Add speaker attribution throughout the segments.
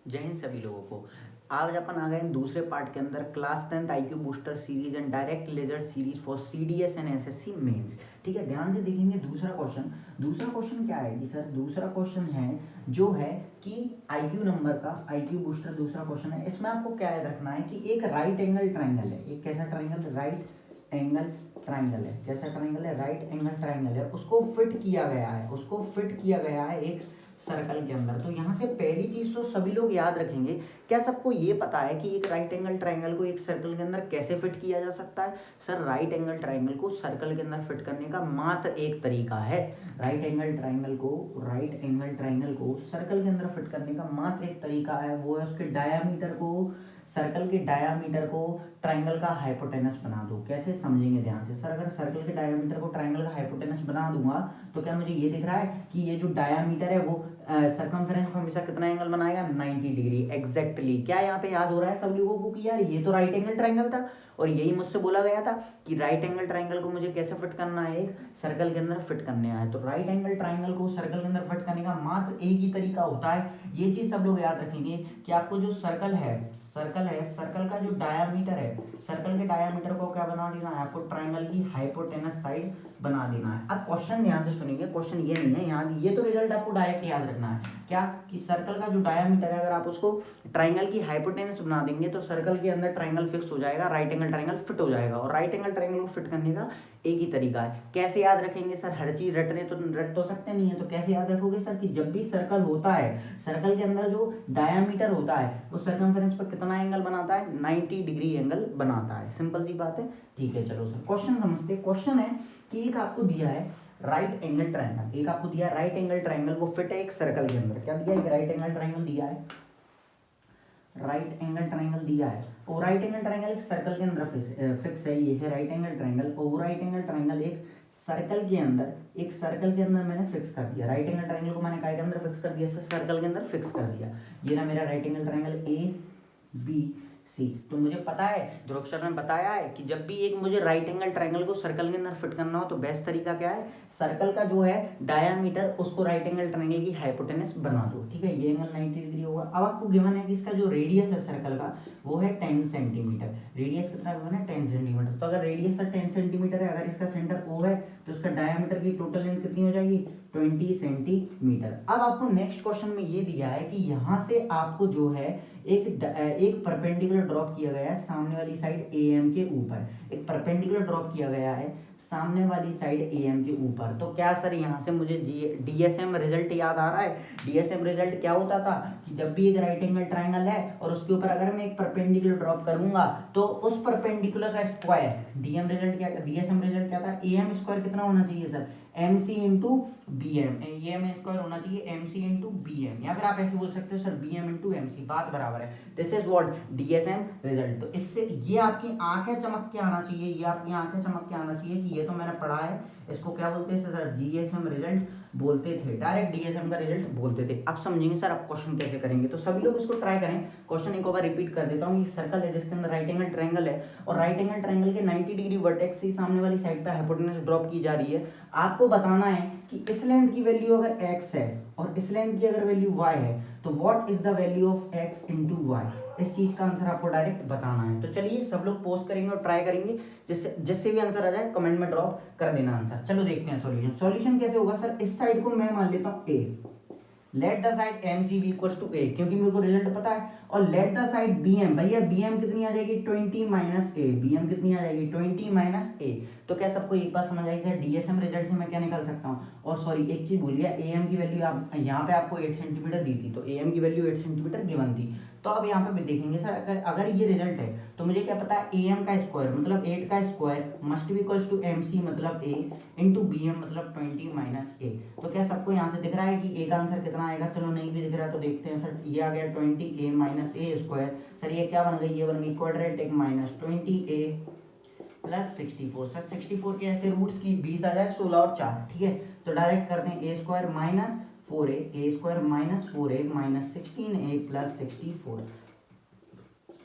Speaker 1: जय हिंद सभी लोगों को। आज अपन आ गए दूसरे पार्ट के अंदर class 10th IQ booster series and direct ledger series for CDS and SSC mains. ठीक है, ध्यान से देखेंगे दूसरा क्वेश्चन। दूसरा क्वेश्चन क्या है कि सर दूसरा क्वेश्चन है जो है कि आईक्यू नंबर का आईक्यू बूस्टर दूसरा क्वेश्चन है। इसमें आपको क्या याद रखना है कि एक राइट एंगल ट्राइंगल है। एक कैसा ट्राइंगल? राइट एंगल ट्राइंगल है। कैसा ट्राइंगल है? राइट एंगल ट्राइंगल है। उसको फिट किया गया है, उसको फिट किया गया है एक सर्कल के अंदर। तो यहाँ से पहली चीज तो सभी लोग याद रखेंगे, क्या सबको ये पता है कि एक राइट एंगल ट्राइंगल को एक सर्कल के अंदर कैसे फिट किया जा सकता है? सर राइट एंगल ट्राइंगल को सर्कल के अंदर फिट करने का मात्र एक तरीका है। राइट एंगल ट्राइंगल को सर्कल के अंदर फिट करने का मात्र एक तरीका है, वो है उसके डायामीटर को, सर्कल के डायामीटर को ट्राइंगल का हाइपोटेनस बना दो। कैसे समझेंगे ध्यान से। सर अगर सर्कल के डायामीटर को ट्राइंगल का हाइपोटेनस बना दूंगा तो क्या मुझे ये दिख रहा है कि ये जो डायामीटर है वो सर्कमफेरेंस को हमेशा कितना एंगल बनाएगा? 90 डिग्री एग्जैक्टली। क्या यहाँ पे याद हो रहा है सब लोगों को कि यार ये तो राइट एंगल ट्राइंगल था और यही मुझसे बोला गया था कि राइट एंगल ट्राइंगल को मुझे कैसे फिट करना है? एक सर्कल के अंदर फिट करने है। तो राइट एंगल ट्राइंगल को सर्कल के अंदर फिट करने का मात्र एक ही तरीका होता है। ये चीज सब लोग याद रखेंगे कि आपको जो सर्कल है, सर्कल का जो डायामीटर है, सर्कल के डायामीटर को क्या बना देना है? आपको ट्राइंगल की हाइपोटेनस साइड बना देना है। अब क्वेश्चन ध्यान से सुनेंगे, क्वेश्चन ये नहीं है यहाँ, ये तो रिजल्ट आपको डायरेक्ट याद रखना है। क्या कि सर्कल का जो डायामीटर है अगर आप उसको ट्राइंगल की हाइपोटेनस बना देंगे तो सर्कल के अंदर ट्राइंगल फिक्स हो जाएगा, राइट एंगल ट्राइंगल फिट हो जाएगा। और राइट एंगल ट्राइंगल को फिट करने का एक ही तरीका है। कैसे याद रखेंगे सर? हर चीज रट तो सकते नहीं है, तो कैसे याद रखोगे सर कि जब भी सर्कल होता है, सर्कल के अंदर जो डायामीटर होता है वो सर्कमफेरेंस पर कितना एंगल बनाता है? 90 डिग्री एंगल बनाता है। सिंपल सी बात है। ठीक है, चलो सर क्वेश्चन समझते। क्वेश्चन है कि एक आपको दिया है राइट एंगल ट्राइंगल, एक आपको दिया है राइट एंगल ट्राइंगल, वो फिट है एक सर्कल के अंदर। क्या दिया है? एक राइट एंगल ट्राइंगल दिया है, राइट एंगल ट्राइंगल दिया है। और राइट एंगल ट्राइंगल एक सर्कल के अंदर फिक्स है। ये है राइट एंगल ट्राइंगल। और वो राइट एंगल ट्राइंगल एक सर्कल के अंदर, एक सर्कल के अंदर मैंने फिक्स कर दिया। राइट एंगल ट्राइंगल को मैंने काय के अंदर फिक्स कर दिया? सर्कल के अंदर फिक्स कर दिया। ये ना मेरा right angle triangle A B C. तो मुझे पता है, ध्रुव सर ने बताया है कि जब भी एक मुझे राइट एंगल ट्राइंगल को सर्कल के अंदर फिट करना हो तो बेस्ट तरीका क्या है? सर्कल का जो है डायामीटर उसको राइट एंगल ट्राइंगल की हाइपोटेनस बना दो। ठीक है, ये एंगल 90 डिग्री होगा। अब आपको गिवन है कि इसका जो रेडियस है सर्कल का वो है 10 सेंटीमीटर। रेडियस कितना गिवन है? 10 सेंटीमीटर। तो अगर रेडियस 10 सेंटीमीटर है, अगर इसका सेंटर O है तो इसका डायामीटर की टोटल लेंथ कितनी हो जाएगी? 20 सेंटीमीटर। अब आपको नेक्स्ट क्वेश्चन में ये दिया है कि यहाँ से आपको जो है एक परपेंडिकुलर ड्रॉप किया गया है सामने वाली साइड AM के ऊपर। एक परपेंडिकुलर ड्रॉप किया गया है सामने वाली साइड AM के ऊपर। तो क्या सर यहाँ से मुझे DSM रिजल्ट याद आ रहा है? DSM रिजल्ट क्या होता था कि जब भी एक राइट एंगल ट्राइंगल है और उसके ऊपर अगर मैं एक परपेंडिकुलर ड्रॉप करूंगा तो उस परपेंडिकुलर का स्क्वायर, DSM रिजल्ट क्या था? AM स्क्वायर कितना होना चाहिए sir? MC into BM। AM square होना चाहिए MC इंटू BM, या फिर आप ऐसे बोल सकते हो सर BM इंटू MC, बात बराबर है। This is what DSM result. तो इससे ये आपकी आंखें चमक के आना चाहिए, ये आपकी आंखें चमक के आना चाहिए कि ये तो मैंने पढ़ा है। इसको क्या बोलते हैं सर? DSM रिजल्ट बोलते थे, डायरेक्ट DSM का रिजल्ट बोलते थे। अब समझेंगे सर आप क्वेश्चन कैसे करेंगे। तो सभी लोग इसको ट्राई करें। क्वेश्चन एक बार रिपीट कर देता हूँ। ये सर्कल है जिसके अंदर राइट एंगल ट्राइंगल है और राइट एंगल ट्राइंगल के 90 डिग्री वर्टेक्स से सामने वाली साइड पे हाइपोटेनस ड्रॉप की जा रही है। आपको बताना है कि इस लेंथ की वैल्यू अगर x है और इस लेंथ की अगर वैल्यू y है तो what is the value of x into y। इस चीज का आंसर आपको डायरेक्ट बताना है। तो चलिए सब लोग पोस्ट करेंगे और ट्राई करेंगे, जिससे भी आंसर आ जाए कमेंट में ड्रॉप कर देना आंसर। चलो देखते हैं सॉल्यूशन। सॉल्यूशन कैसे होगा सर? इस साइड को मैं मान लेता हूँ A, let the side MC भी इक्वल्स टू A, क्योंकि मेरे को रिजल्ट पता है। और लेट द साइड BM, भैया BM कितनी आ जाएगी? 20 माइनस A। BM कितनी आ जाएगी? 20 माइनस A। तो क्या सबको एक बात समझ आई सर? DSM रिजल्ट से मैं क्या निकाल सकता हूँ? और सॉरी एक चीज भूल गया, AM की वैल्यू आप यहाँ पे आपको 8 सेंटीमीटर दी थी, तो AM की वैल्यू 8 सेंटीमीटर गिवन थी। तो अब यहाँ पे भी देखेंगे सर, अगर ये रिजल्ट है तो मुझे क्या पता है? AM का स्क्वायर मतलब 8 का square must be equals to MC मतलब A इंटू BM मतलब 20 माइनस A। तो क्या सबको यहाँ से दिख रहा है कि A का आंसर कितना आएगा? चलो नहीं भी दिख रहा है तो देखते हैं सर। ये आ गया 20A minus A square. Sir ये क्या बन गई? ये बन गई quadratic minus 20A plus 64। Sir 64 के ऐसे रूट्स की 20 आ जाए, 16 और 4। ठीक है, तो डायरेक्ट करते हैं A square minus 4A, A square minus 4A minus 16A plus 64।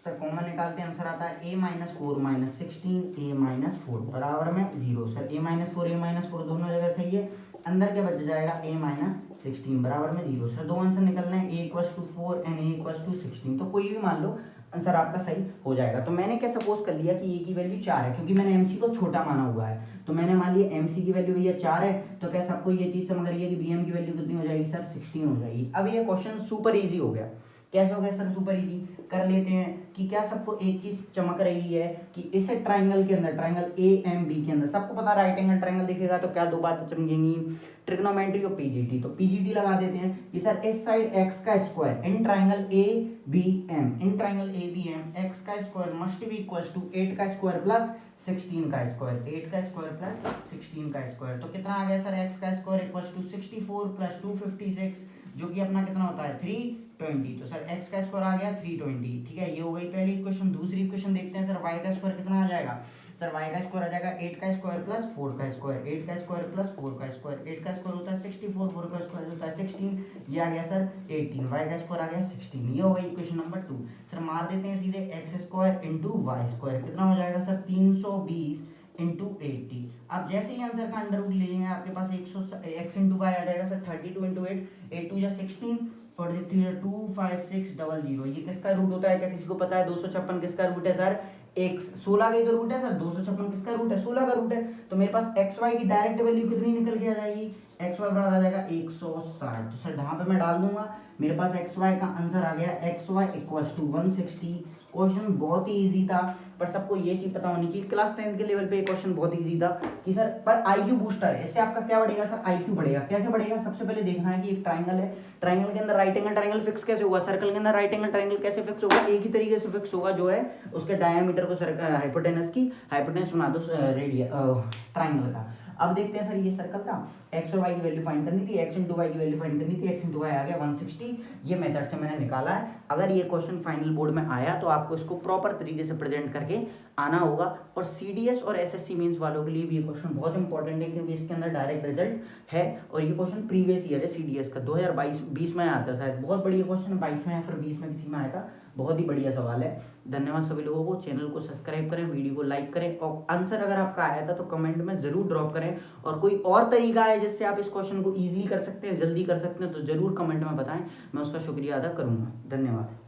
Speaker 1: Sir common निकालते हैं, आंसर आता है A minus 4 minus 16 A minus 4 बराबर में 0। Sir A minus 4 A minus 4 दोनों जगह सही है, अंदर क्या बच जाएगा a माइनस 16 बराबर में 0। सर दो आंसर निकलना है, a equals to 4 and a equals to 16, तो कोई भी मान लो आंसर आपका सही हो जाएगा। तो मैंने क्या सपोज कर लिया कि a की वैल्यू 4 है, क्योंकि मैंने mc को छोटा माना हुआ है, तो मैंने मान लिया mc की वैल्यू भैया 4 है, तो क्या सबको ये चीज समझ रही है कि bm की वैल्यू कितनी हो जाएगी सर 16 हो जाएगी। अब ये क्वेश्चन सुपर इजी हो गया। कैसे हो गया सर सुपर इजी? कर लेते हैं कि क्या सबको एक चीज चमक रही है कि इस ट्राइंगल के अंदर, ट्राइंगल ए एम बी के अंदर सबको पता राइट एंगल ट्राइंगल दिखेगा तो क्या दो बातें चमकेंगी, ट्रिग्नोमेट्री और पीजीटी। तो पीजीटी लगा देते हैं कि सर इस साइड एक्स का square in triangle A B M, in triangle A B M x का square must be equals to 8 का स्क्वायर प्लस 16 का स्क्वायर, 8 का स्क्वायर प्लस 16 का स्क्वायर। तो कितना आ गया सर एक्स का स्क्वायर इक्वल्स टू 64 प्लस 256, जो कि अपना कितना होता है 320। तो सर x का स्क्वायर आ गया 320। ठीक है, ये हो गई पहली इक्वेशन। दूसरी इक्वेशन देखते हैं सर y का स्क्वायर कितना आ जाएगा। सर y का स्क्वायर आ जाएगा 8 का स्क्वायर प्लस 4 का स्क्वायर, 8 का स्क्वायर प्लस 4 का स्क्वायर, 8 का स्क्वायर होता है 64, 4 का स्क्वायर होता है 16, ये आ गया सर 18, y का स्क्वायर आ गया 16। ये हो गई इक्वेशन नंबर 2। सर मार देते हैं सीधे x square into y square, कितना हो जाएगा सर 320 इंटू 80। अब जैसे ही आंसर का अंडर रूट ले लेंगे आपके पास 100 x इंटू वाई आ जाएगा सर 32 इंटू 8 2 या 16 और 25600। ये किसका रूट होता है क्या किसी को पता है? 256 किसका रूट है सर? एक 16 का ही तो रूट है सर, 256 किसका रूट है? 16 का रूट है। तो मेरे पास एक्स वाई की डायरेक्ट वैल्यू कितनी निकल के आ जाएगी? एक्स वाई बराबर आ जाएगा 160। तो सर यहाँ पे मैं डाल दूंगा, मेरे पास एक्स वाई का आंसर आ गया x y equals to 160। Question बहुत ही इजी था, पर सबको ये चीज पता होनी चाहिए। क्लास 10 के लेवल पे क्वेश्चन बहुत इजी था कि सर पर आईक्यू बूस्टर है, इससे आपका क्या बढ़ेगा सर? आईक्यू बढ़ेगा। कैसे बढ़ेगा? सबसे पहले देखना है कि एक ट्राइंगल है, ट्राइंगल के अंदर राइट एंगल ट्राइंगल फिक्स कैसे होगा, सर्कल के अंदर राइट एंगल ट्राइंगल कैसे फिक्स होगा? एक ही तरीके से फिक्स होगा, जो है उसके डायमीटर को हाइपोटेनस की हाइपोटेनस बना दो रेडियस ट्राइंगल का। अब देखते हैं सर, ये सर्कल था, एक्स और वाई की वैल्यू फाइंड करनी थी, एक्स इंटू वाई की वैल्यू फाइंड करनी थी, एक्स इंटू वाई आ गया 160। ये मेथड से मैंने निकाला है। अगर ये क्वेश्चन फाइनल बोर्ड में आया तो आपको इसको प्रॉपर तरीके से प्रेजेंट करके आना होगा। और सीडीएस और एसएससी मेंस वालों के लिए भी ये क्वेश्चन बहुत इंपॉर्टेंट है, क्योंकि इसके अंदर डायरेक्ट रिजल्ट है। और ये क्वेश्चन प्रीवियस ईयर है सीडीएस का, 2022 में आता है शायद, बहुत बढ़िया क्वेश्चन, 22 में या फिर 20 में किसी में आया था। बहुत ही बढ़िया सवाल है। धन्यवाद सभी लोगों को। चैनल को सब्सक्राइब करें, वीडियो को लाइक करें, और आंसर अगर आपका आया था तो कमेंट में जरूर ड्रॉप करें। और कोई और तरीका है जिससे आप इस क्वेश्चन को इजीली कर सकते हैं, जल्दी कर सकते हैं, तो जरूर कमेंट में बताएं, मैं उसका शुक्रिया अदा करूंगा। धन्यवाद।